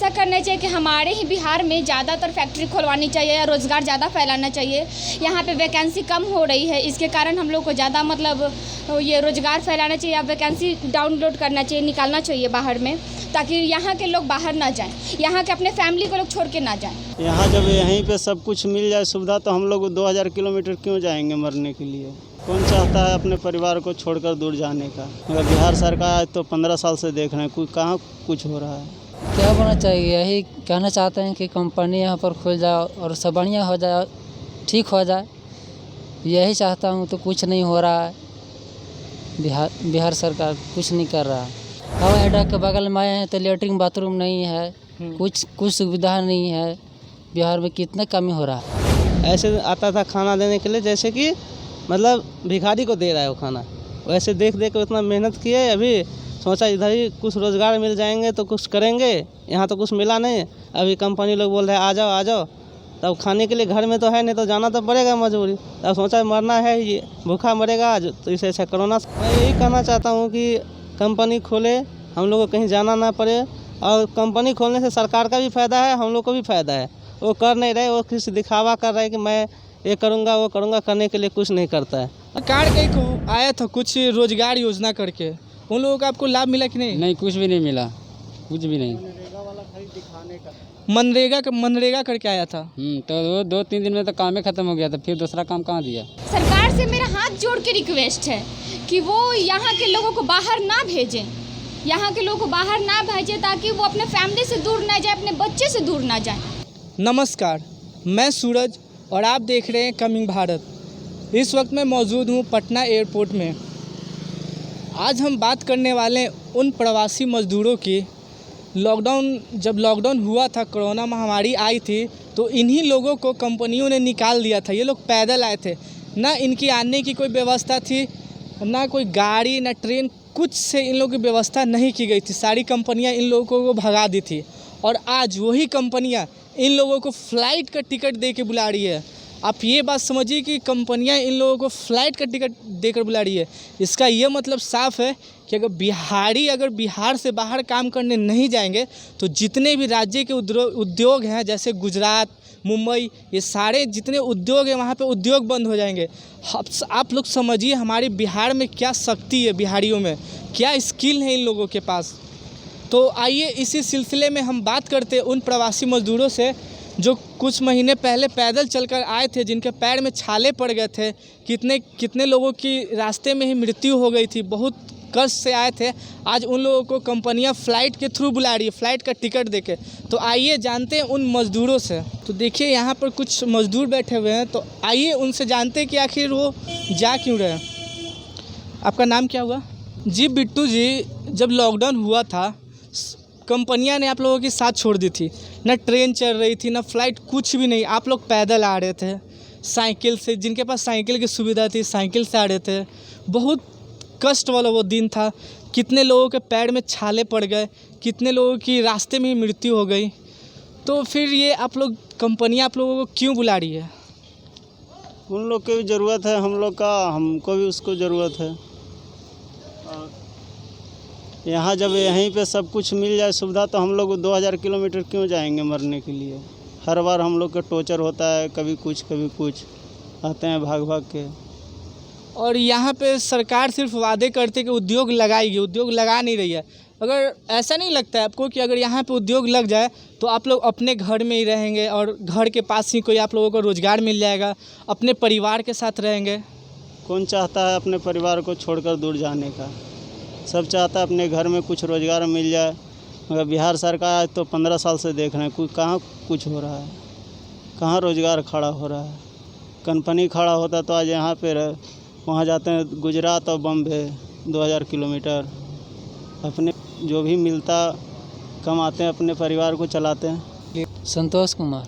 ऐसा करना चाहिए कि हमारे ही बिहार में ज़्यादातर फैक्ट्री खुलवानी चाहिए या रोज़गार ज़्यादा फैलाना चाहिए। यहाँ पे वैकेंसी कम हो रही है, इसके कारण हम लोग को ज़्यादा मतलब ये रोज़गार फैलाना चाहिए या वैकेंसी डाउनलोड करना चाहिए, निकालना चाहिए बाहर में, ताकि यहाँ के लोग बाहर ना जाएं, यहाँ के अपने फैमिली को लोग छोड़ के ना जाएं। यहाँ जब यहीं पे सब कुछ मिल जाए सुविधा, तो हम लोग 2000 किलोमीटर क्यों जाएंगे मरने के लिए। कौन चाहता है अपने परिवार को छोड़कर दूर जाने का। मगर बिहार सरकार तो 15 साल से देख रहे हैं, कोई कहाँ कुछ हो रहा है। क्या होना चाहिए, यही कहना चाहते हैं कि कंपनी यहाँ पर खुल जाए और सब बढ़िया हो जाए, ठीक हो जाए, यही चाहता हूँ। तो कुछ नहीं हो रहा है, बिहार सरकार कुछ नहीं कर रहा है। हवाई अड्डा के बगल में आए हैं तो लेटरिन बाथरूम नहीं है, कुछ सुविधा नहीं है। बिहार में कितना कमी हो रहा है। ऐसे आता था खाना देने के लिए, जैसे कि मतलब भिखारी को दे रहा है वो खाना। वैसे देख देख के उतना मेहनत किए, अभी सोचा इधर ही कुछ रोज़गार मिल जाएंगे तो कुछ करेंगे। यहाँ तो कुछ मिला नहीं। अभी कंपनी लोग बोल रहे हैं आ जाओ आ जाओ, तब खाने के लिए घर में तो है नहीं, तो जाना तो पड़ेगा मजबूरी। तब सोचा मरना है, ये भूखा मरेगा आज, तो इसे ऐसा कोरोना। मैं यही कहना चाहता हूँ कि कंपनी खोले, हम लोग को कहीं जाना ना पड़े। और कंपनी खोलने से सरकार का भी फ़ायदा है, हम लोग को भी फ़ायदा है। वो कर नहीं रहे, वो किसी दिखावा कर रहे हैं कि मैं ये करूँगा वो करूँगा, करने के लिए कुछ नहीं करता है। सरकार का आया था कुछ रोजगार योजना करके, उन लोगों का आपको लाभ मिला कि नहीं? नहीं, कुछ भी नहीं मिला, कुछ भी नहीं। मनरेगा करके आया था, तो वो 2-3 दिन में तो काम ही खत्म हो गया था, फिर दूसरा काम कहाँ दिया। सरकार से मेरा हाथ जोड़ के रिक्वेस्ट है कि वो यहाँ के लोगों को बाहर ना भेजें, यहाँ के लोगों को बाहर ना भेजें, ताकि वो अपने फैमिली से दूर ना जाए, अपने बच्चे से दूर ना जाए। नमस्कार, मैं सूरज और आप देख रहे हैं कमिंग भारत। इस वक्त मैं मौजूद हूँ पटना एयरपोर्ट में। आज हम बात करने वाले हैं उन प्रवासी मज़दूरों की। जब लॉकडाउन हुआ था, कोरोना महामारी आई थी, तो इन्हीं लोगों को कंपनियों ने निकाल दिया था। ये लोग पैदल आए थे, ना इनकी आने की कोई व्यवस्था थी, ना कोई गाड़ी ना ट्रेन, कुछ से इन लोगों की व्यवस्था नहीं की गई थी। सारी कंपनियां इन लोगों को भगा दी थी, और आज वही कंपनियां इन लोगों को फ़्लाइट का टिकट दे के बुला रही है। आप ये बात समझिए कि कंपनियां इन लोगों को फ़्लाइट का टिकट देकर बुला रही है। इसका ये मतलब साफ है कि अगर बिहार से बाहर काम करने नहीं जाएंगे, तो जितने भी राज्य के उद्योग हैं, जैसे गुजरात, मुंबई, ये सारे जितने उद्योग हैं वहाँ पे उद्योग बंद हो जाएंगे। आप लोग समझिए हमारे बिहार में क्या शक्ति है, बिहारियों में क्या स्किल है इन लोगों के पास। तो आइए इसी सिलसिले में हम बात करते हैं उन प्रवासी मज़दूरों से जो कुछ महीने पहले पैदल चलकर आए थे, जिनके पैर में छाले पड़ गए थे। कितने लोगों की रास्ते में ही मृत्यु हो गई थी, बहुत कष्ट से आए थे। आज उन लोगों को कंपनियां फ़्लाइट के थ्रू बुला रही है, फ़्लाइट का टिकट देके। तो आइए जानते हैं उन मज़दूरों से। तो देखिए यहाँ पर कुछ मज़दूर बैठे हुए हैं, तो आइए उनसे जानते हैं कि आखिर वो जा क्यों रहे हैं। आपका नाम क्या हुआ? जी बिट्टू जी, जब लॉकडाउन हुआ था, कंपनियां ने आप लोगों की साथ छोड़ दी थी। ना ट्रेन चल रही थी, ना फ्लाइट, कुछ भी नहीं। आप लोग पैदल आ रहे थे, साइकिल से, जिनके पास साइकिल की सुविधा थी साइकिल से आ रहे थे। बहुत कष्ट वाला वो दिन था। कितने लोगों के पैर में छाले पड़ गए, कितने लोगों की रास्ते में ही मृत्यु हो गई। तो फिर ये कंपनियां आप लोगों को क्यों बुला रही है? उन लोग की भी ज़रूरत है, हम लोग का, हमको भी उसको ज़रूरत है। यहाँ जब यहीं पे सब कुछ मिल जाए सुविधा, तो हम लोग 2000 किलोमीटर क्यों जाएंगे मरने के लिए। हर बार हम लोग का टॉर्चर होता है, कभी कुछ आते हैं भाग भाग के। और यहाँ पे सरकार सिर्फ वादे करते कि उद्योग लगाएगी, उद्योग लगा नहीं रही है। अगर ऐसा नहीं लगता है आपको कि अगर यहाँ पे उद्योग लग जाए तो आप लोग अपने घर में ही रहेंगे और घर के पास ही कोई आप लोगों को रोज़गार मिल जाएगा, अपने परिवार के साथ रहेंगे? कौन चाहता है अपने परिवार को छोड़कर दूर जाने का। सब चाहता है अपने घर में कुछ रोज़गार मिल जाए। मगर बिहार सरकार तो 15 साल से देख रहे हैं, कोई कहाँ कुछ हो रहा है, कहाँ रोज़गार खड़ा हो रहा है। कंपनी खड़ा होता तो आज यहाँ पे वहाँ जाते हैं गुजरात और बम्बे 2000 किलोमीटर, अपने जो भी मिलता कमाते हैं, अपने परिवार को चलाते हैं। संतोष कुमार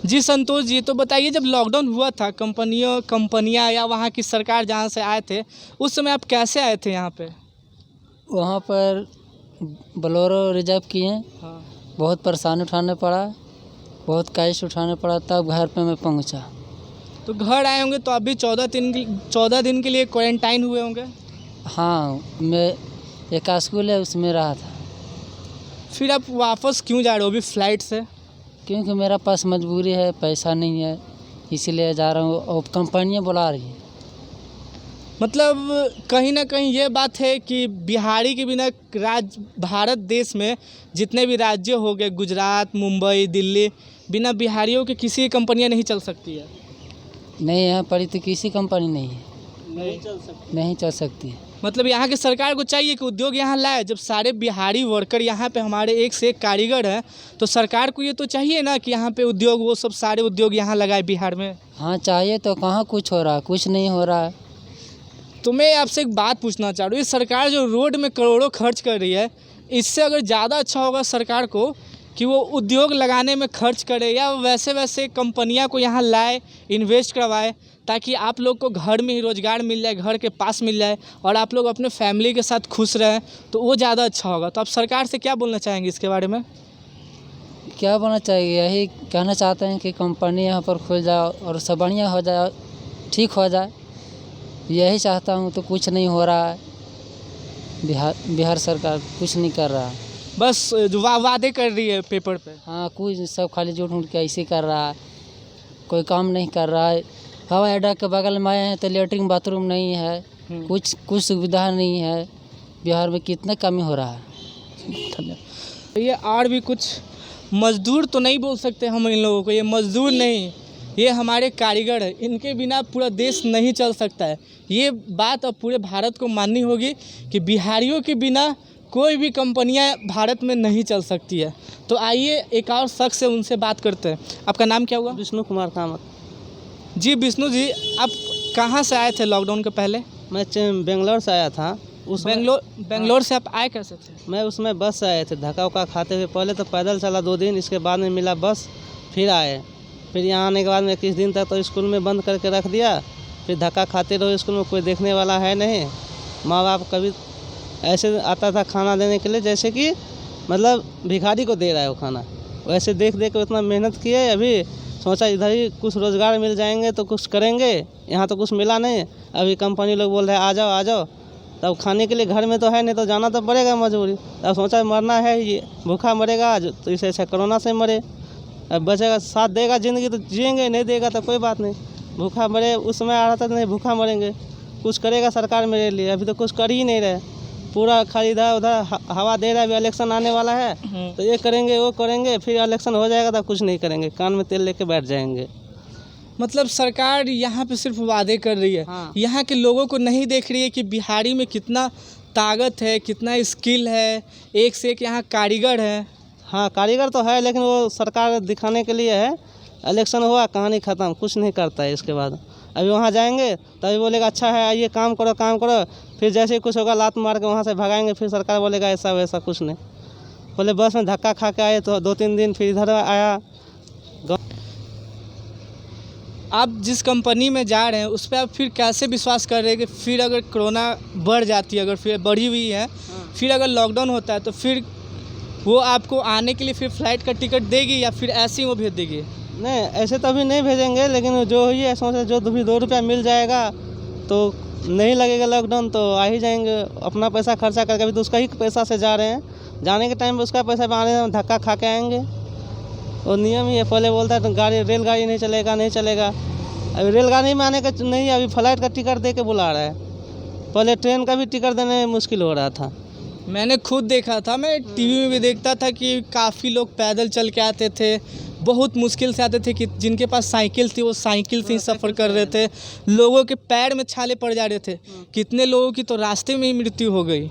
जी। संतोष जी, तो बताइए जब लॉकडाउन हुआ था, कंपनियां या वहाँ की सरकार जहाँ से आए थे, उस समय आप कैसे आए थे यहाँ पे? वहाँ पर बोलेरो रिजर्व किए। हाँ। बहुत परेशानी उठाने पड़ा, बहुत कैश उठाने पड़ा, तब घर पे मैं पहुँचा। तो घर आए होंगे तो अभी 14 दिन के लिए क्वारंटाइन हुए होंगे? हाँ, मैं एक स्कूल है उसमें रहा था। फिर आप वापस क्यों जा रहे हो अभी फ्लाइट से? क्योंकि मेरा पास मजबूरी है, पैसा नहीं है, इसीलिए जा रहा हूँ और कंपनियाँ बुला रही हैं। मतलब कहीं ना कहीं ये बात है कि बिहारी के बिना भारत देश में जितने भी राज्य हो गए, गुजरात, मुंबई, दिल्ली, बिना बिहारियों के किसी की कंपनियाँ नहीं चल सकती है। नहीं, यहाँ पर तो किसी कंपनी नहीं है, नहीं चल सकती है। मतलब यहाँ की सरकार को चाहिए कि उद्योग यहाँ लाए। जब सारे बिहारी वर्कर यहाँ पे हमारे एक से एक कारीगर हैं, तो सरकार को ये तो चाहिए ना कि यहाँ पे उद्योग, वो सब सारे उद्योग यहाँ लगाए बिहार में। हाँ चाहिए, तो कहाँ कुछ हो रहा है, कुछ नहीं हो रहा है। तो मैं आपसे एक बात पूछना चाह रहा हूँ, ये सरकार जो रोड में करोड़ों खर्च कर रही है, इससे अगर ज़्यादा अच्छा होगा सरकार को कि वो उद्योग लगाने में खर्च करे या वैसे कंपनियां को यहाँ लाए, इन्वेस्ट करवाए, ताकि आप लोग को घर में ही रोज़गार मिल जाए, घर के पास मिल जाए और आप लोग अपने फैमिली के साथ खुश रहें, तो वो ज़्यादा अच्छा होगा। तो आप सरकार से क्या बोलना चाहेंगे इसके बारे में? क्या बोलना चाहिए, यही कहना चाहते हैं कि कंपनी यहाँ पर खुल जाए और सब बढ़िया हो जाए, ठीक हो जाए, यही चाहता हूँ। तो कुछ नहीं हो रहा है, बिहार सरकार कुछ नहीं कर रहा है, बस वादे कर रही है पेपर पे। हाँ, कुछ सब खाली झूठ मूठ के ऐसे कर रहा है, कोई काम नहीं कर रहा है। हवाई अड्डा के बगल में आए हैं तो लेटरिन बाथरूम नहीं है, कुछ सुविधा नहीं है। बिहार में कितना कमी हो रहा है। धन्यवाद। ये और भी कुछ मजदूर तो नहीं बोल सकते हम इन लोगों को, ये मजदूर नहीं, ये हमारे कारीगर है, इनके बिना पूरा देश नहीं चल सकता है। ये बात अब पूरे भारत को माननी होगी कि बिहारियों के बिना कोई भी कंपनियां भारत में नहीं चल सकती है। तो आइए एक और शख्स है, उनसे बात करते हैं। आपका नाम क्या हुआ? विष्णु कुमार कामत। जी विष्णु जी, आप कहाँ से आए थे लॉकडाउन के पहले? मैं बेंगलोर से आया था। उस बेंगलोर से आप आए कैसे थे? मैं उसमें बस से आए थे, धक्का उक्का खाते हुए। पहले तो पैदल चला 2 दिन, इसके बाद में मिला बस, फिर आए। फिर यहाँ आने के बाद में 21 दिन तक तो स्कूल में बंद करके रख दिया। फिर धक्का खाते रहो, स्कूल में कोई देखने वाला है नहीं। माँ बाप कभी ऐसे आता था खाना देने के लिए जैसे कि मतलब भिखारी को दे रहा है वो खाना। वैसे देख देख के उतना मेहनत किए, अभी सोचा इधर ही कुछ रोज़गार मिल जाएंगे तो कुछ करेंगे। यहाँ तो कुछ मिला नहीं। अभी कंपनी लोग बोल रहे हैं आ जाओ आ जाओ, तब खाने के लिए घर में तो है नहीं, तो जाना तो पड़ेगा मजबूरी। तब सोचा मरना है, ये भूखा मरेगा आज, तो इसे ऐसा कोरोना से मरे। अब बचेगा, साथ देगा ज़िंदगी तो जिएंगे, नहीं देगा तो कोई बात नहीं, भूखा मरे। उस समय आ रहा था नहीं, भूखा मरेंगे। कुछ करेगा सरकार मेरे लिए, अभी तो कुछ कर ही नहीं रहे। पूरा खाली इधर उधर हवा दे रहा है। अभी इलेक्शन आने वाला है तो ये करेंगे वो करेंगे, फिर इलेक्शन हो जाएगा तो कुछ नहीं करेंगे, कान में तेल लेके बैठ जाएंगे। मतलब सरकार यहाँ पे सिर्फ वादे कर रही है। हाँ। यहाँ के लोगों को नहीं देख रही है कि बिहारी में कितना ताकत है, कितना स्किल है, एक से एक यहाँ कारीगर है। हाँ कारीगर तो है, लेकिन वो सरकार दिखाने के लिए है। इलेक्शन हुआ, कहानी ख़त्म, कुछ नहीं करता है। इसके बाद अभी वहाँ जाएंगे तभी बोलेगा अच्छा है, आइए काम करो काम करो। फिर जैसे ही कुछ होगा लात मार के वहाँ से भगाएंगे, फिर सरकार बोलेगा ऐसा वैसा कुछ नहीं। बोले बस में धक्का खा के आए तो 2-3 दिन, फिर इधर आया। आप जिस कंपनी में जा रहे हैं उस पर आप फिर कैसे विश्वास कर रहे हैं कि फिर अगर कोरोना बढ़ जाती है, अगर फिर बढ़ी हुई है, फिर अगर लॉकडाउन होता है तो फिर वो आपको आने के लिए फिर फ्लाइट का टिकट देगी या फिर ऐसे ही वो भेज देगी? नहीं ऐसे तो अभी नहीं भेजेंगे, लेकिन जो ही है सोचे जो भी 2 रुपया मिल जाएगा तो नहीं लगेगा लॉकडाउन तो आ ही जाएंगे। अपना पैसा खर्चा करके, अभी तो उसका ही पैसा से जा रहे हैं, जाने के टाइम पे उसका पैसा आने में धक्का खा के आएंगे। और नियम ही है, पहले बोलता है तो रेलगाड़ी नहीं चलेगा नहीं चलेगा। अभी रेलगाड़ी में आने का नहीं, अभी फ्लाइट का टिकट दे के बुला रहा है। पहले ट्रेन का भी टिकट देने में मुश्किल हो रहा था। मैंने खुद देखा था, मैं टीवी में भी देखता था कि काफ़ी लोग पैदल चल के आते थे, बहुत मुश्किल से आते थे। कि जिनके पास साइकिल थी वो साइकिल से ही सफ़र कर रहे थे। लोगों के पैर में छाले पड़ जा रहे थे, कितने लोगों की तो रास्ते में ही मृत्यु हो गई।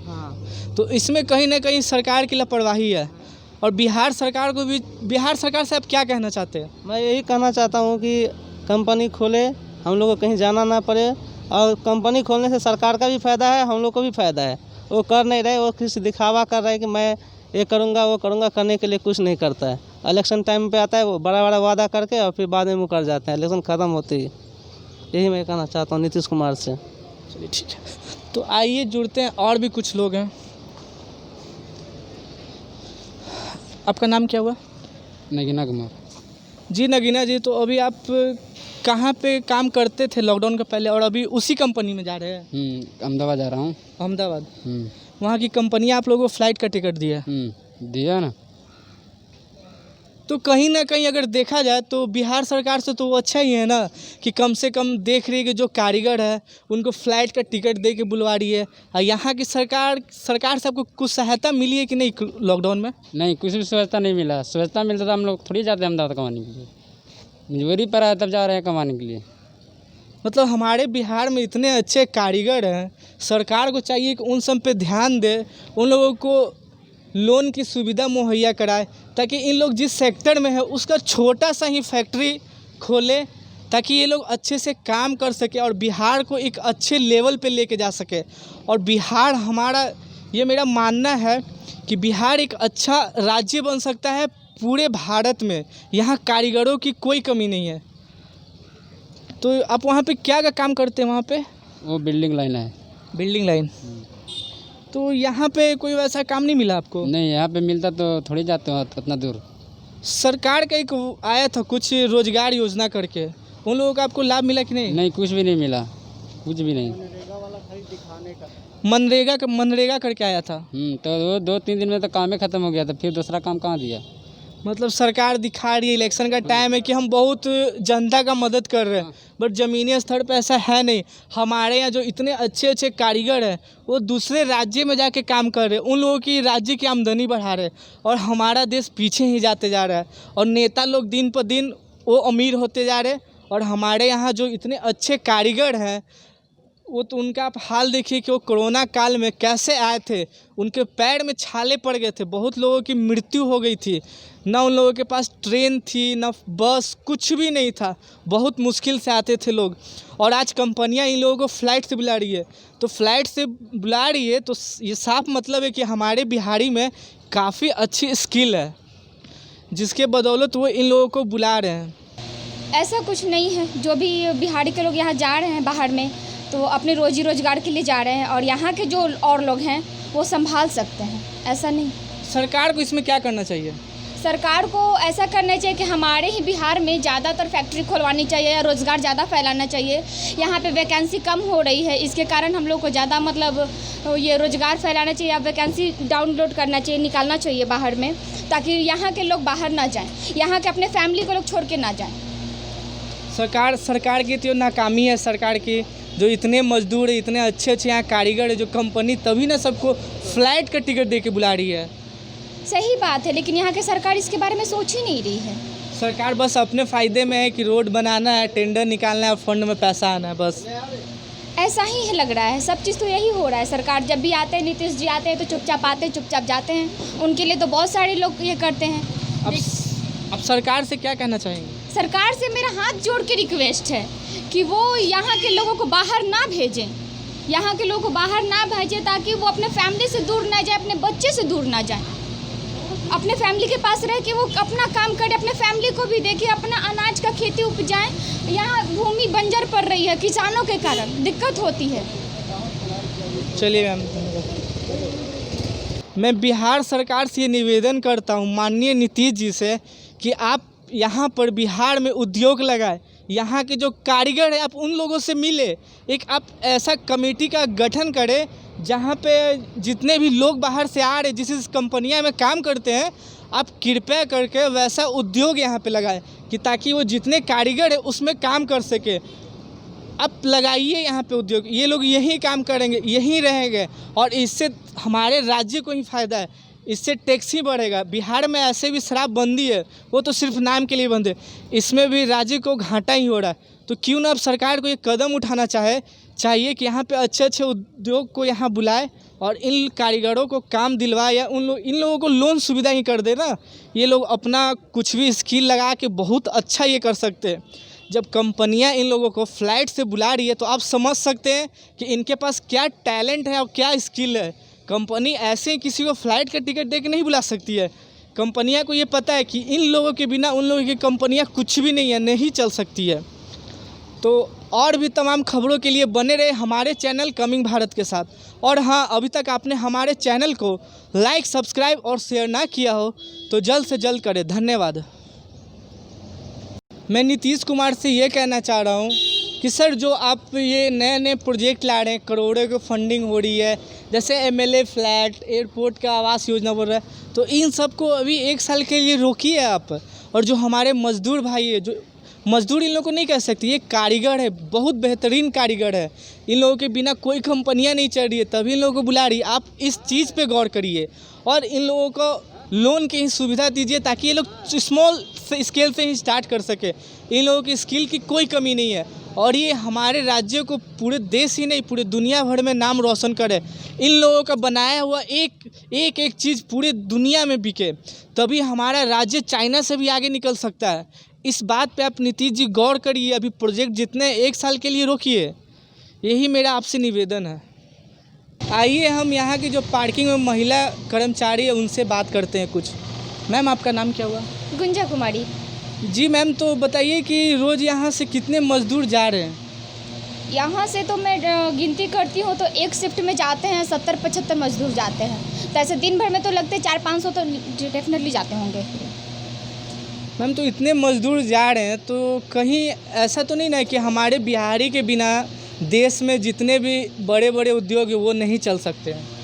तो इसमें कहीं ना कहीं सरकार की लापरवाही है। और बिहार सरकार को भी, बिहार सरकार से आप क्या कहना चाहते हैं? मैं यही कहना चाहता हूँ कि कंपनी खोले, हम लोग को कहीं जाना ना पड़े। और कंपनी खोलने से सरकार का भी फ़ायदा है, हम लोग को भी फ़ायदा है। वो कर नहीं रहे, वो किसी दिखावा कर रहे हैं कि मैं ये करूँगा वो करूँगा, करने के लिए कुछ नहीं करता है। इलेक्शन टाइम पे आता है वो बड़ा बड़ा वादा करके और फिर बाद में मुकर जाते हैं, इलेक्शन ख़त्म होती है। यही मैं कहना चाहता हूँ नीतीश कुमार से। चलिए ठीक है, तो आइए जुड़ते हैं, और भी कुछ लोग हैं। आपका नाम क्या हुआ? नगीना कुमार। जी नगीना जी, तो अभी आप कहाँ पे काम करते थे लॉकडाउन के पहले और अभी उसी कंपनी में जा रहे हैं? अहमदाबाद जा रहा हूँ। अहमदाबाद। वहाँ की कंपनी आप लोगों को फ़्लाइट का टिकट दिया, दिया ना। तो कहीं ना कहीं अगर देखा जाए तो बिहार सरकार से तो वो अच्छा ही है ना कि कम से कम देख रही है कि जो कारीगर है उनको फ्लाइट का टिकट दे के बुलवा रही है। और यहाँ की सरकार से आपको कुछ सहायता मिली है कि नहीं लॉकडाउन में? नहीं, कुछ भी सुविधा नहीं मिला। सुविधा मिलता तो हम लोग थोड़ी जाते अहमदाबाद कमाने के लिए, मजबूरी पर आया तब जा रहे हैं कमाने के लिए। मतलब हमारे बिहार में इतने अच्छे कारीगर हैं, सरकार को चाहिए कि उन सब पे ध्यान दे, उन लोगों को लोन की सुविधा मुहैया कराए ताकि इन लोग जिस सेक्टर में है उसका छोटा सा ही फैक्ट्री खोले ताकि ये लोग अच्छे से काम कर सके और बिहार को एक अच्छे लेवल पे लेके जा सके। और बिहार हमारा, ये मेरा मानना है कि बिहार एक अच्छा राज्य बन सकता है पूरे भारत में। यहाँ कारीगरों की कोई कमी नहीं है। तो आप वहाँ पे क्या का काम करते हैं? वहाँ पे वो बिल्डिंग लाइन है। Building line. तो यहाँ पे कोई वैसा काम नहीं मिला आपको? नहीं, यहाँ पे मिलता तो थोड़ी जाते हो उतना दूर। सरकार का एक आया था कुछ रोजगार योजना करके, उन लोगों का आपको लाभ मिला कि नहीं? नहीं, कुछ भी नहीं मिला, कुछ भी नहीं। मनरेगा करके आया था। तो वो 2-3 दिन में तो काम ही खत्म हो गया था, फिर दूसरा काम कहाँ दिया। मतलब सरकार दिखा रही है इलेक्शन का टाइम है कि हम बहुत जनता का मदद कर रहे हैं, बट ज़मीनी स्तर पे ऐसा है नहीं। हमारे यहाँ जो इतने अच्छे अच्छे कारीगर हैं वो दूसरे राज्य में जाके काम कर रहे हैं, उन लोगों की राज्य की आमदनी बढ़ा रहे हैं और हमारा देश पीछे ही जाते जा रहा है। और नेता लोग दिन पर दिन वो अमीर होते जा रहे हैं और हमारे यहाँ जो इतने अच्छे कारीगर हैं वो तो उनका आप हाल देखिए कि वो कोरोना काल में कैसे आए थे, उनके पैर में छाले पड़ गए थे, बहुत लोगों की मृत्यु हो गई थी, ना उन लोगों के पास ट्रेन थी ना बस, कुछ भी नहीं था, बहुत मुश्किल से आते थे लोग। और आज कंपनियां इन लोगों को फ़्लाइट से बुला रही है, तो फ्लाइट से बुला रही है तो ये साफ मतलब है कि हमारे बिहारी में काफ़ी अच्छी स्किल है जिसके बदौलत वो इन लोगों को बुला रहे हैं। ऐसा कुछ नहीं है, जो भी बिहारी के लोग यहाँ जा रहे हैं बाहर में तो अपने रोजी रोजगार के लिए जा रहे हैं और यहाँ के जो और लोग हैं वो संभाल सकते हैं, ऐसा नहीं। सरकार को इसमें क्या करना चाहिए? सरकार को ऐसा करना चाहिए कि हमारे ही बिहार में ज़्यादातर फैक्ट्री खुलवानी चाहिए या रोज़गार ज़्यादा फैलाना चाहिए। यहाँ पे वैकेंसी कम हो रही है, इसके कारण हम लोग को ज़्यादा मतलब ये रोज़गार फैलाना चाहिए या वैकेंसी डाउनलोड करना चाहिए, निकालना चाहिए बाहर में, ताकि यहाँ के लोग बाहर ना जाएँ, यहाँ के अपने फैमिली को लोग छोड़ के ना जाएँ। सरकार की तो नाकामी है। सरकार की जो इतने मजदूर है, इतने अच्छे अच्छे यहाँ कारीगर है, जो कंपनी तभी ना सबको फ़्लाइट का टिकट दे के बुला रही है। सही बात है, लेकिन यहाँ के सरकार इसके बारे में सोच ही नहीं रही है। सरकार बस अपने फ़ायदे में है कि रोड बनाना है, टेंडर निकालना है और फंड में पैसा आना है, बस ऐसा ही है लग रहा है। सब चीज़ तो यही हो रहा है। सरकार जब भी आते हैं, नीतीश जी आते हैं तो चुपचाप आते हैं, चुपचाप जाते हैं। उनके लिए तो बहुत सारे लोग ये करते हैं। अब सरकार से क्या कहना चाहेंगे? सरकार से मेरा हाथ जोड़ के रिक्वेस्ट है कि वो यहाँ के लोगों को बाहर ना भेजें, यहाँ के लोगों को बाहर ना भेजें ताकि वो अपने फैमिली से दूर ना जाए, अपने बच्चे से दूर ना जाए, अपने फैमिली के पास रह के वो अपना काम करे, अपने फैमिली को भी देखे, अपना अनाज का खेती उपजाएं। यहाँ भूमि बंजर पड़ रही है, किसानों के कारण दिक्कत होती है। चलिए मैम, मैं बिहार सरकार से ये निवेदन करता हूँ माननीय नीतीश जी से कि आप यहाँ पर बिहार में उद्योग लगाए, यहाँ के जो कारीगर हैं आप उन लोगों से मिले, एक आप ऐसा कमेटी का गठन करें जहाँ पे जितने भी लोग बाहर से आ रहे जिस कंपनियाँ में काम करते हैं, आप कृपया करके वैसा उद्योग यहाँ पे लगाएं कि ताकि वो जितने कारीगर है उसमें काम कर सके। आप लगाइए यहाँ पे उद्योग, ये लोग यहीं काम करेंगे, यहीं रहेंगे और इससे हमारे राज्य को ही फ़ायदा है, इससे टैक्स ही बढ़ेगा। बिहार में ऐसे भी शराबबंदी है, वो तो सिर्फ नाम के लिए बंद है, इसमें भी राज्य को घाटा ही हो रहा है। तो क्यों ना अब सरकार को ये कदम उठाना चाहिए कि यहाँ पे अच्छे अच्छे उद्योग को यहाँ बुलाए और इन कारीगरों को काम दिलवाए या इन लोगों को लोन सुविधा ही कर दे ना। ये लोग अपना कुछ भी स्किल लगा के बहुत अच्छा ये कर सकते हैं। जब कंपनियां इन लोगों को फ़्लाइट से बुला रही है तो आप समझ सकते हैं कि इनके पास क्या टैलेंट है और क्या स्किल है। कंपनी ऐसे किसी को फ़्लाइट का टिकट दे के नहीं बुला सकती है। कंपनियां को ये पता है कि इन लोगों के बिना उन लोगों की कंपनियां कुछ भी नहीं है, नहीं चल सकती है। तो और भी तमाम खबरों के लिए बने रहे हमारे चैनल कमिंग भारत के साथ। और हाँ, अभी तक आपने हमारे चैनल को लाइक, सब्सक्राइब और शेयर ना किया हो तो जल्द से जल्द करें। धन्यवाद। मैं नीतीश कुमार से ये कहना चाह रहा हूँ कि सर जो आप ये नए नए प्रोजेक्ट ला रहे हैं, करोड़ों की फंडिंग हो रही है, जैसे एमएलए फ्लैट, एयरपोर्ट का आवास योजना बोल रहा है, तो इन सब को अभी 1 साल के लिए रोकिए आप। और जो हमारे मजदूर भाई है, जो मजदूर इन लोगों को नहीं कह सकते, ये कारीगर है, बहुत बेहतरीन कारीगर है, इन लोगों के बिना कोई कंपनियां नहीं चल रही है, तभी इन लोगों को बुला रही है। आप इस चीज़ पे गौर करिए और इन लोगों को लोन की ही सुविधा दीजिए ताकि ये लोग स्मॉल स्केल से ही स्टार्ट कर सके। इन लोगों की स्किल की कोई कमी नहीं है और ये हमारे राज्य को पूरे देश ही नहीं पूरे दुनिया भर में नाम रोशन करे। इन लोगों का बनाया हुआ एक चीज़ पूरे दुनिया में बिके, तभी हमारा राज्य चाइना से भी आगे निकल सकता है। इस बात पे आप नीतीश जी गौर करिए, अभी प्रोजेक्ट जितने 1 साल के लिए रोकिए, यही मेरा आपसे निवेदन है। आइए हम यहाँ की जो पार्किंग में महिला कर्मचारी है उनसे बात करते हैं कुछ। मैम आपका नाम क्या हुआ? गुंजा कुमारी। जी मैम, तो बताइए कि रोज़ यहाँ से कितने मजदूर जा रहे हैं? यहाँ से तो मैं गिनती करती हूँ तो एक शिफ्ट में जाते हैं 70-75 मजदूर जाते हैं, तो ऐसे दिन भर में तो लगते 400-500 तो डेफिनेटली जाते होंगे। मैम तो इतने मजदूर जा रहे हैं तो कहीं ऐसा तो नहीं ना कि हमारे बिहारी के बिना देश में जितने भी बड़े बड़े उद्योग हैं वो नहीं चल सकते हैं?